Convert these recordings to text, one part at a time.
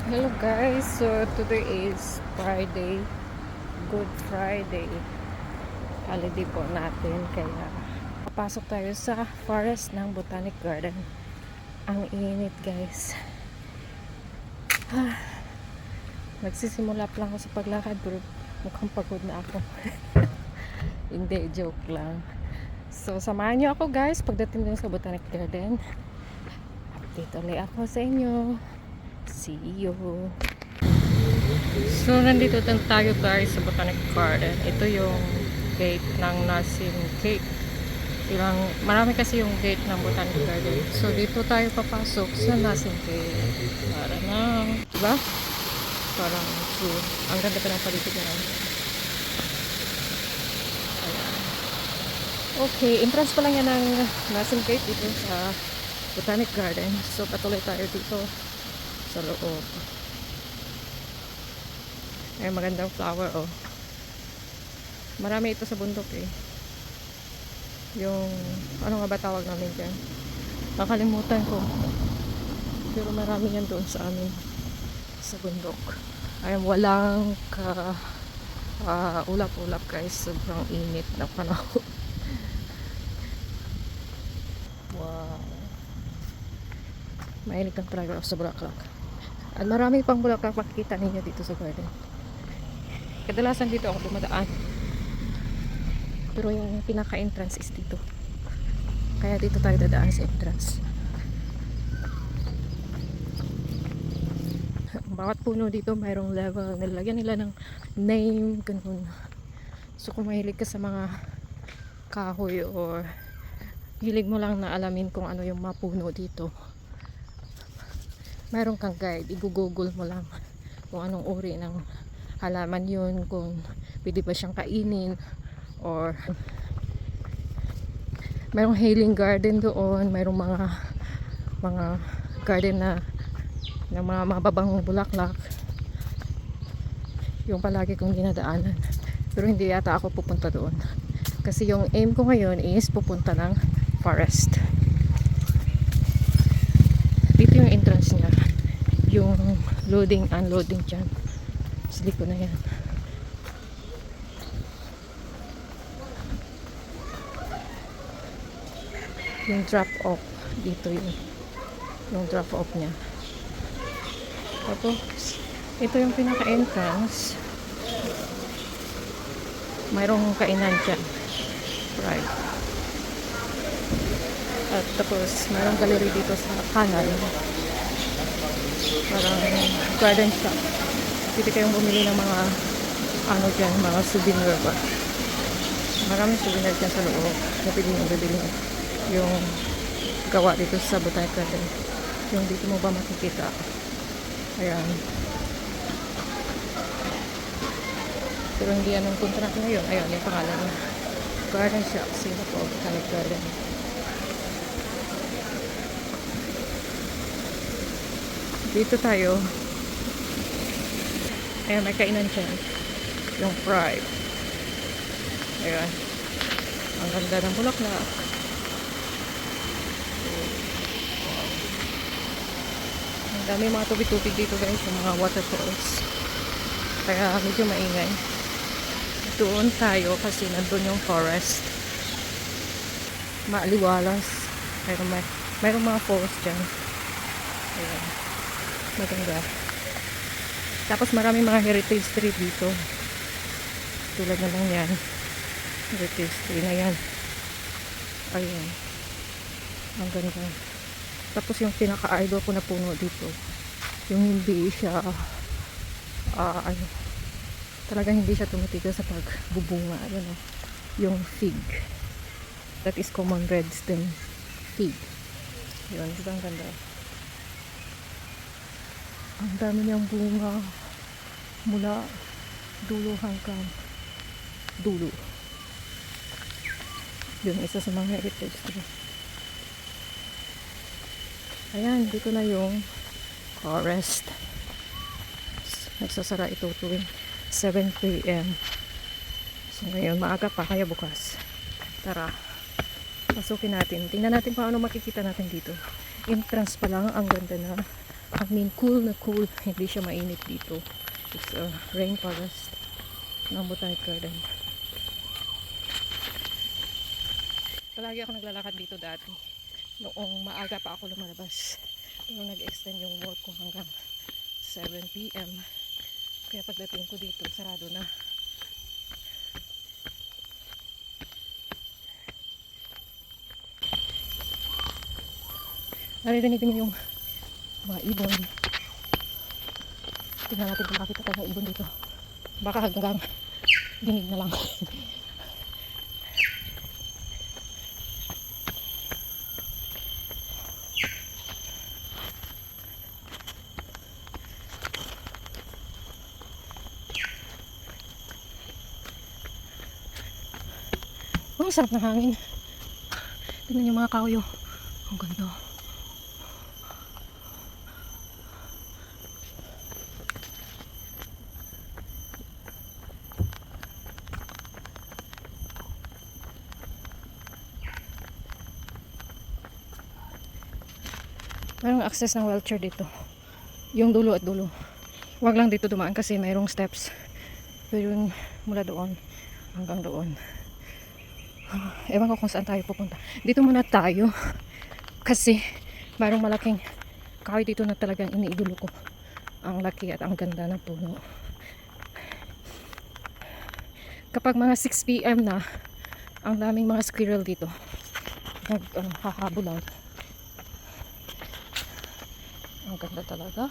Hello guys, so today is Friday, Good Friday, holiday po natin, kaya papasok tayo sa forest ng Botanic Garden. Ang init guys. Nagsisimula pa lang ako sa paglakad pero mukhang pagod na ako. Hindi, joke lang. So samahan nyo ako guys pagdating din sa Botanic Garden. Update ulit ako sa inyo. See you. So, nandito din tayo guys sa Botanic Garden. Ito yung gate ng Nasim Gate. Marami kasi yung gate ng Botanic Garden. So, dito tayo papasok sa Nasim Gate. Para na, diba? Parang true. Ang ganda pa ng paligid na lang. Okay, entrance pa lang yan ng Nasim Gate dito sa Botanic Garden. So, patuloy tayo dito sa loob. Ay, magandang flower, oh. Marami ito sa bundok, eh. Yung, ano nga ba tawag namin dyan? Nakalimutan ko. Pero marami yan doon sa amin. Sa bundok. Ay, walang ulap-ulap, guys. Sobrang init na panahon. Wow. Mahilig kang talaga ako sa bulaklak. At marami pang bulaklak makikita ninyo dito sa garden. Kadalasan dito ako dumadaan. Pero yung pinaka-entrance is dito. Kaya dito tayo dadaan sa entrance. Bawat puno dito mayroong level. Nilagyan nila ng name, ganun. So kung mahilig ka sa mga kahoy or hilig mo lang na alamin kung ano yung mga puno dito, mayroong kang guide. I-google mo lang kung anong uri ng halaman yun, kung pwede ba siyang kainin, or mayroong healing garden doon, mayroong mga garden na ng mga mababangong bulaklak. Yung palagi kong dinadaanan, pero hindi yata ako pupunta doon kasi yung aim ko ngayon is pupunta ng forest. Dito yung entrance niya, yung loading unloading dyan sa likod na yan. Yung drop off dito, yung drop off niya. Tapos ito yung pinaka entrance, mayroong kainan dyan, right. At tapos mayroong gallery dito sa kanan, parang garden shop. Pwede kayong bumili ng mga ano dyan, mga souvenir ba. Maraming souvenir dyan sa loob na pwede nyo bibili. Yung gawa dito sa Botanic Garden, yung dito mo ba makikita. Ayan. Pero hindi yan ang contract ngayon. Ayan, yung pangalan niya, Garden Shop Singapore Botanic Garden. Dito tayo. Ayan, may kainan dyan. Yung fried. Ayan. Ang ganda ng bulaklak. Ang dami mga tubig-tubig dito guys. Yung mga waterfalls. Kaya medyo maingay. Doon tayo kasi nandun yung forest. Maaliwalas. Mayroong mga falls dyan. Ayan. Maganda. Tapos maraming mga heritage tree dito. Tulad na lang yan. Heritage tree na yan. Ayan. Ang ganda. Tapos yung pinaka-idol ko na puno dito, yung hindi siya talagang hindi siya tumitigil sa pagbubunga. Ayan, yung fig. That is common red stem fig. Yun, diba ang ganda? Ang dami niyang bunga mula dulo hanggang dulo. Yung isa sa mga heritage tree. Ayan, dito na yung forest. Nagsasara ito tuwing 7 p.m. So ngayon maaga pa, kaya bukas. Tara, pasukin natin. Tingnan natin paano makikita natin dito. Entrance pa lang, ang ganda na I mean, cool na cool. Hindi siya mainit dito. It's a rainforest ng Botanic Garden. Palagi ako naglalakad dito dati. Noong maaga pa ako lumalabas. Pero nag-extend yung work ko hanggang 7 p.m. Kaya pagdating ko dito, sarado na. Naririnig niyo yung mga ibon. Tingnan natin kung makita tayo ng ibon dito. Baka hanggang dinig na lang. Oh, sarap ng hangin. Tingnan yung mga kahoy. Ang ganda. Merong access ng wheelchair dito. Yung dulo at dulo. Huwag lang dito dumaan kasi mayroong steps. Pero yung mula doon hanggang doon. Ewan ko kung saan tayo pupunta. Dito muna tayo. Kasi mayroong malaking kahoy dito na talagang iniidolo ko. Ang laki at ang ganda ng puno. Kapag mga 6 p.m. na, ang daming mga squirrel dito. Hahabulan. Ang ganda talaga.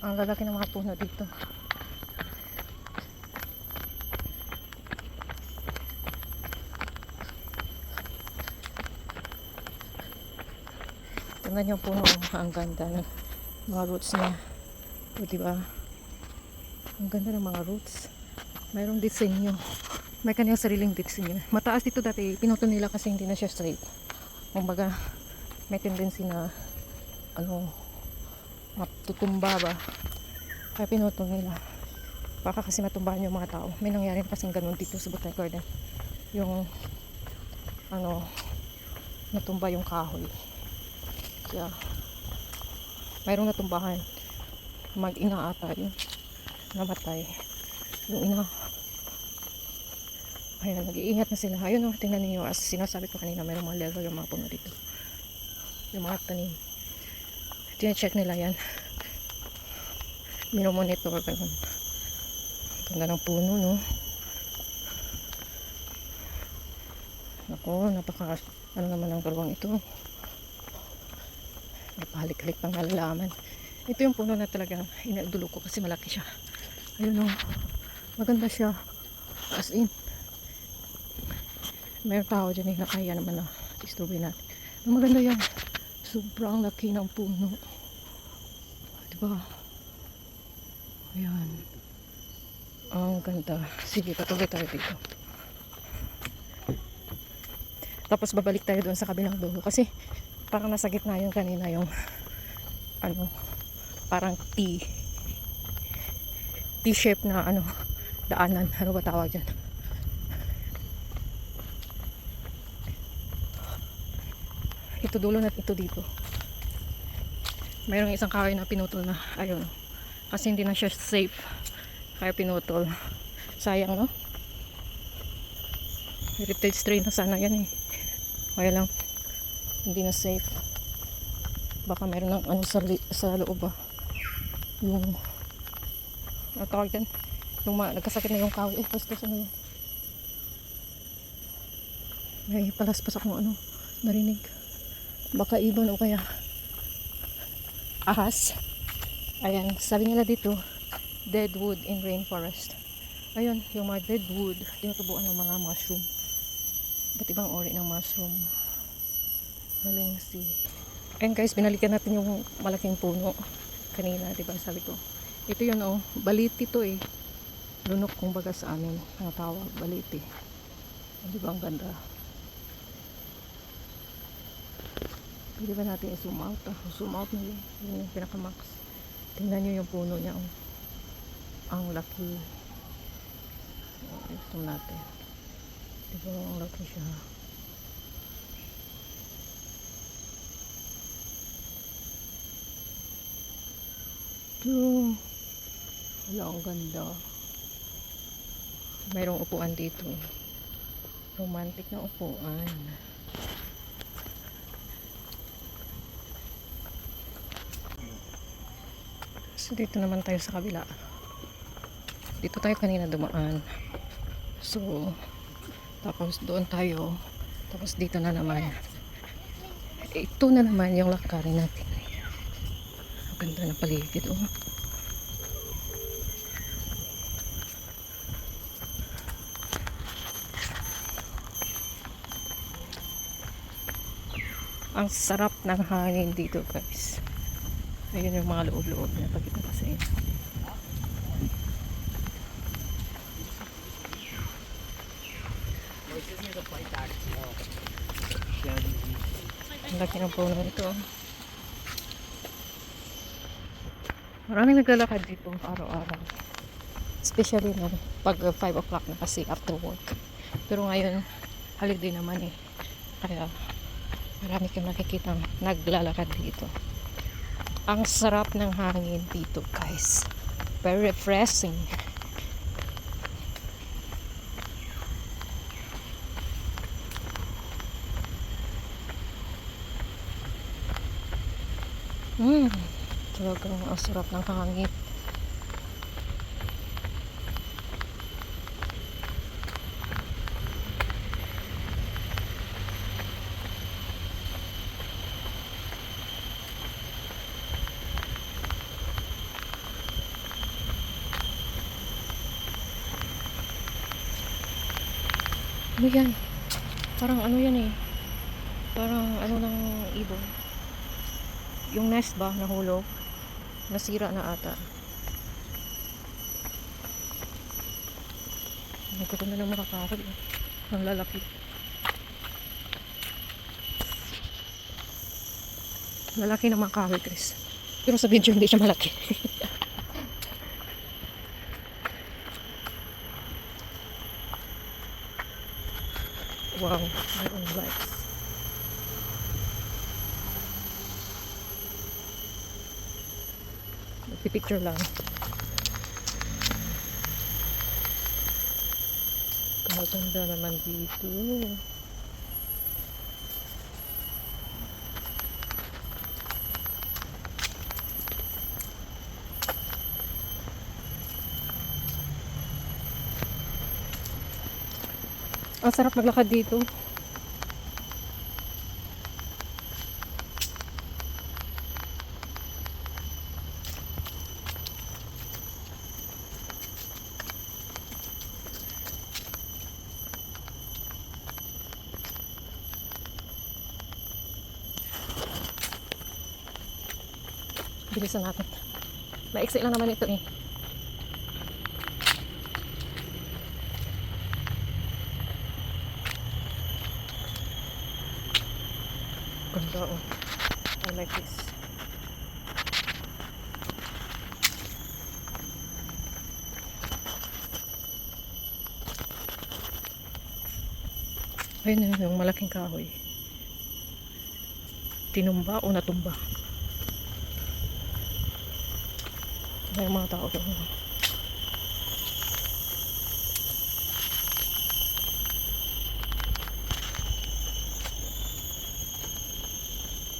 Ang lalaki ng mga puno dito. Tingnan yung puno. Ang ganda ng mga roots niya. O diba? Ang ganda ng mga roots. Mayroong disenyo. May kanyang sariling disenyo. Mataas dito dati. Pinutol nila kasi hindi na siya straight. Kumbaga, may tendency na matutumba ba. Kaya pinutol nila. Baka kasi matumbahan yung mga tao. May nangyari kasing ganun dito sa Botanic Garden. Yung natumba yung kahoy. Kaya mayroong natumbahan. Mag-ina ata yun. Namatay. Yung ina. Ayan, nag-iingat na sila. Ayun o, tingnan niyo. As sinasabi ko kanina, mayroong mga level yung mga puno dito. Yung mga tanim. Tine-check nila yan. Minomonitor. Ganun. Ganda ng puno, no? Ako, napaka naman ang dalawang ito. Napahalik-halik pang nalalaman. Ito yung puno na talagang inadulo ko kasi malaki siya. Ayun o. Maganda siya. As in. Mayroong tao dyan eh. Nakaya naman na istorby natin. Maganda yan. Sobrang laki ng puno. Diba? Ayan. Ang ganda. Sige, patuloy tayo dito. Tapos babalik tayo doon sa kabilang dulo. Kasi parang nasa gitna yung kanina yung parang T-shape na daanan. Ano ba tawag dyan? Ito dulo na ito dito. Mayroong isang kahoy na pinutol na. Ayun. Kasi hindi na siya safe. Kaya pinutol. Sayang, no? Heritage tree na sana yan eh. Kaya lang hindi na safe. Baka meron ng sa loob ba. Yung tawag dyan. Yung nagkasakit na yung kahoy. Basta yun. May palaspas akong narinig. Baka ibon o kaya ahas. Ayan, sabi nila dito dead wood in rainforest. Ayun, yung mga dead wood tinutubuan ng mga mushroom. Ba't ibang ori ng mushroom? Haling si. Ayun guys, binalikan natin yung malaking puno kanina, diba sabi ko. Ito yun baliti to eh. Lunok kumbaga sa amin ang tawag, baliti. Diba ang ganda? Pwede ba natin i-zoom out? Zoom out na yun. Yun yung pinaka-max. Tingnan nyo yung puno niya. Oh. Ang laki. Ito natin. Diba ang laki siya. Ito. Wala, ang ganda. Mayroong upuan dito. Romantic na upuan. So dito naman tayo sa kabila. Dito tayo kanina dumaan. So tapos doon tayo. Tapos dito na naman. Ito na naman yung lakarin natin. Ang ganda ng paligid. Oh. Ang sarap ng hangin dito, guys. Ayun yung mga loob-loob na pagkita ko sa inyo. Ang laki ng puno ito. Maraming naglalakad dito araw-araw. Especially no, pag 5 o'clock na kasi after work. Pero ngayon, holiday naman eh. Kaya marami kang nakikitang naglalakad dito. Ang sarap ng hangin dito, guys. Very refreshing. Talagang ang sarap ng hangin. Ano yan? Parang ano yan eh. Parang ano ng ibon. Yung nest ba nahulog? Nasira na ata. Hindi ko na lang makakakot eh. Ang lalaki. Lalaki na mga kahoy, guys. Pero sa video hindi siya malaki. Wow, my own lights. Magpipicture lang. Maganda naman dito. Ang sarap maglakad dito. Bilisan natin. Maiksi lang naman ito eh. Ganda oh. I like this. Ayun yung malaking kahoy. Tinumba o natumba. May mga tao doon.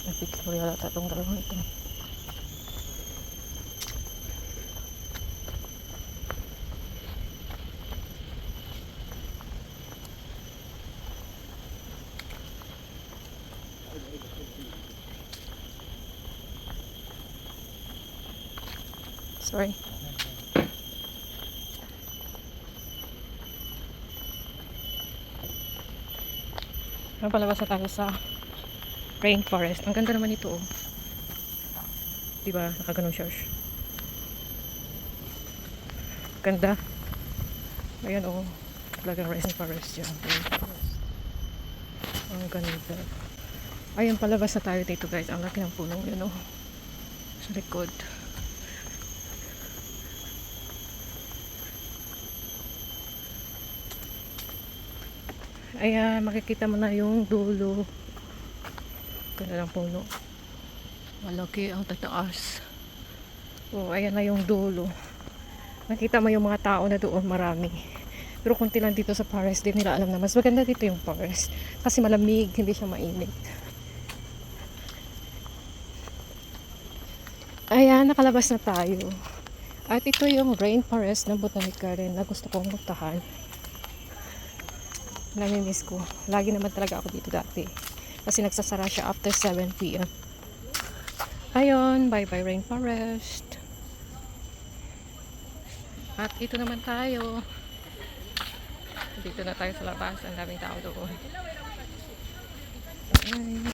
Nagpicture yata itong dalawang ito. Sorry. Palabas na tayo sa rainforest. Ang ganda naman ito oh. Diba? Nakaganon siya. Ganda. Ayan oh. Talagang rainforest yan. Rainforest. Ang ganda. Ayun, palabas na tayo dito guys. Ang laki ng puno yun oh. Sa likod. Ayan, makikita mo na yung dulo. Ganda ng puno. Malaki ang tataas. Oh, ayan na yung dulo. Nakita mo yung mga tao na doon, marami. Pero kunti lang dito sa forest, di nila alam na mas maganda dito yung forest. Kasi malamig, hindi siya mainit. Ayan, nakalabas na tayo. At ito yung rainforest ng Botanic Garden na gusto kong puntahan. Namimiss ko. Lagi naman talaga ako dito dati. Kasi nagsasara siya after 7 p.m. Ayun, bye bye rainforest. At ito naman tayo. Dito na tayo sa labas. Ang daming tao doon. Bye.